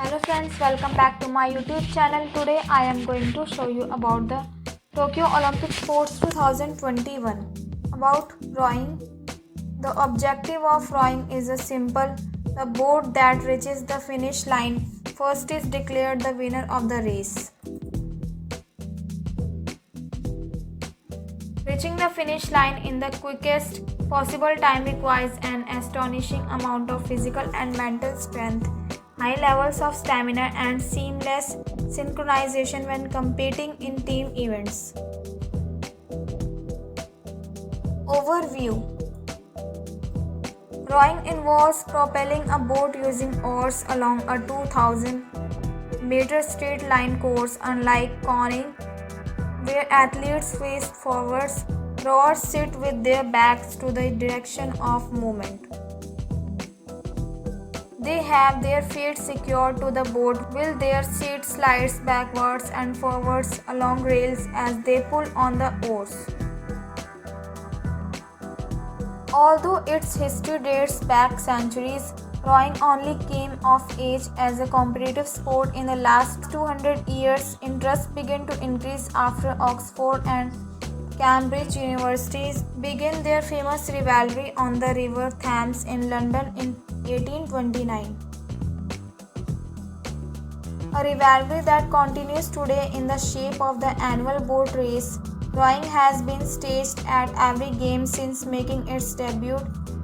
Hello friends, welcome back to my YouTube channel. Today I am going to show you about the Tokyo Olympic Sports 2021. About rowing. The objective of rowing is a simple. The boat that reaches the finish line first is declared the winner of the race. Reaching the finish line in the quickest possible time requires an astonishing amount of physical and mental strength, high levels of stamina, and seamless synchronization when competing in team events. Overview. Rowing involves propelling a boat using oars along a 2000-meter straight line course. Unlike canoeing, where athletes face forwards, rowers sit with their backs to the direction of movement. They have their feet secured to the boat while their seat slides backwards and forwards along rails as they pull on the oars. Although its history dates back centuries, rowing only came of age as a competitive sport in the last 200 years. Interest began to increase after Oxford and Cambridge universities began their famous rivalry on the River Thames in London in 1829. A rivalry that continues today in the shape of the annual boat race. Rowing has been staged at every game since making its debut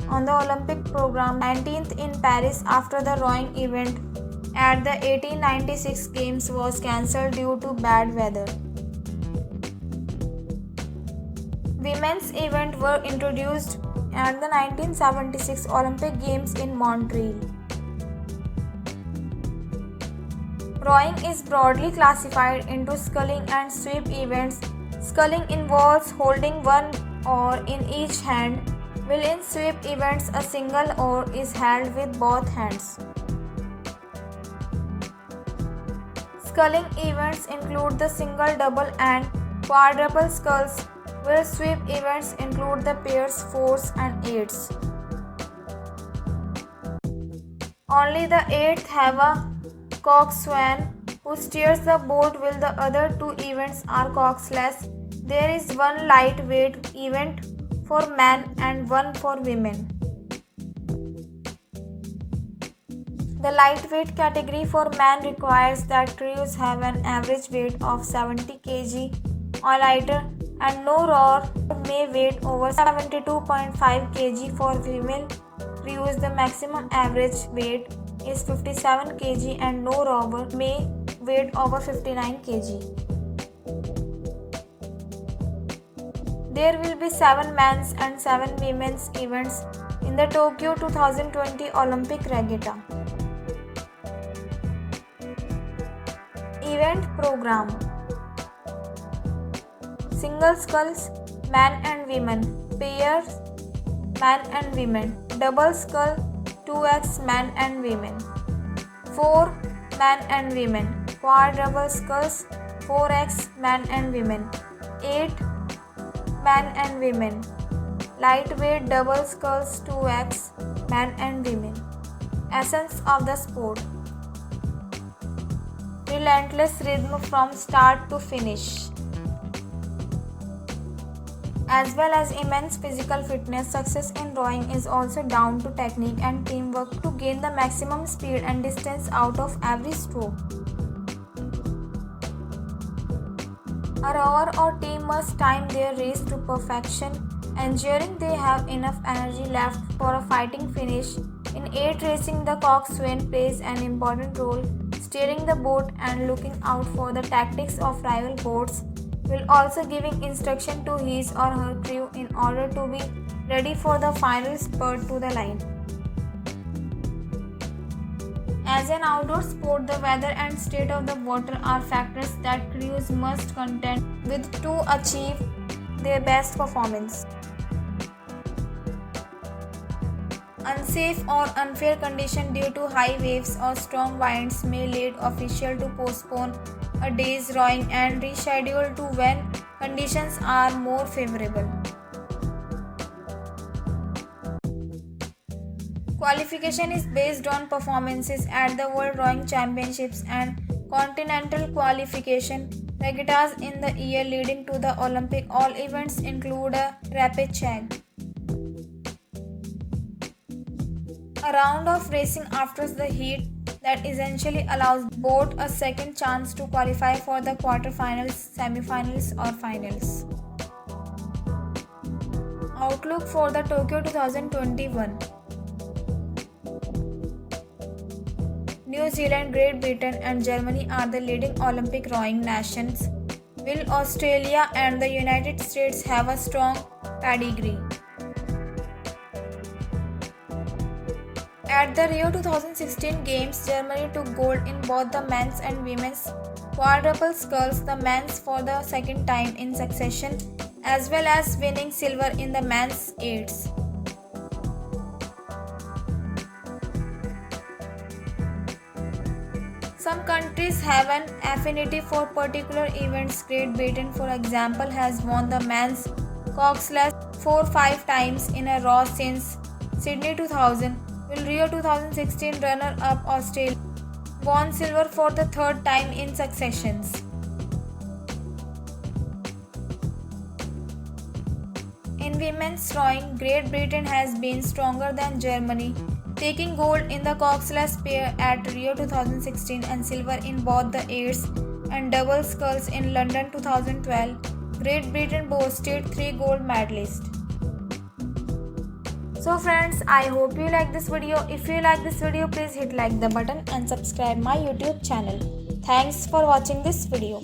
on the Olympic program 19th in Paris after the rowing event at the 1896 Games was cancelled due to bad weather. Women's events were introduced at the 1976 Olympic Games in Montreal. Rowing is broadly classified into sculling and sweep events. Sculling involves holding one oar in each hand, while in sweep events a single oar is held with both hands. Sculling events include the single, double, and quadruple sculls, while sweep events include the pairs, fours, and eights. Only the eighth have a coxswain who steers the boat while the other two events are coxless. There is one lightweight event for men and one for women. The lightweight category for men requires that crews have an average weight of 70 kg or lighter, and no rower may weigh over 72.5 kg. For female crews, the maximum average weight is 57 kg and no rower may weigh over 59 kg. There will be 7 men's and 7 women's events in the Tokyo 2020 Olympic Regatta. Event Program. Single sculls, men and women. Pairs, men and women. Double scull, 2x men and women. 4 men and women. Quadruple sculls, 4x men and women. 8 men and women. Lightweight double sculls, 2x men and women. Essence of the sport. Relentless rhythm from start to finish, as well as immense physical fitness. Success in rowing is also down to technique and teamwork to gain the maximum speed and distance out of every stroke. A rower or team must time their race to perfection, ensuring they have enough energy left for a fighting finish. In eight racing, the coxswain plays an important role, steering the boat and looking out for the tactics of rival boats, while also giving instruction to his or her crew in order to be ready for the final spurt to the line. As an outdoor sport, the weather and state of the water are factors that crews must contend with to achieve their best performance. Unsafe or unfair conditions due to high waves or strong winds may lead officials to postpone a day's rowing and reschedule to when conditions are more favorable. Qualification is based on performances at the World Rowing Championships and Continental Qualification regattas in the year leading to the Olympic. All events include a repechage, a round of racing after the heat that essentially allows both a second chance to qualify for the quarterfinals, semifinals, or finals. Outlook for the Tokyo 2021. New Zealand, Great Britain, and Germany are the leading Olympic rowing nations, while Australia and the United States have a strong pedigree. At the Rio 2016 Games, Germany took gold in both the men's and women's quadruple sculls, the men's for the second time in succession, as well as winning silver in the men's eights. Some countries have an affinity for particular events. Great Britain, for example, has won the men's coxswain 4-5 times in a row since Sydney 2000, while Rio 2016 runner-up Australia won silver for the third time in successions. In women's rowing, Great Britain has been stronger than Germany, taking gold in the coxswain pair at Rio 2016 and silver in both the eights and double sculls in London 2012. Great Britain boasted 3 gold medalists. So friends, I hope you like this video. If you like this video, please hit like the button and subscribe my YouTube channel. Thanks for watching this video.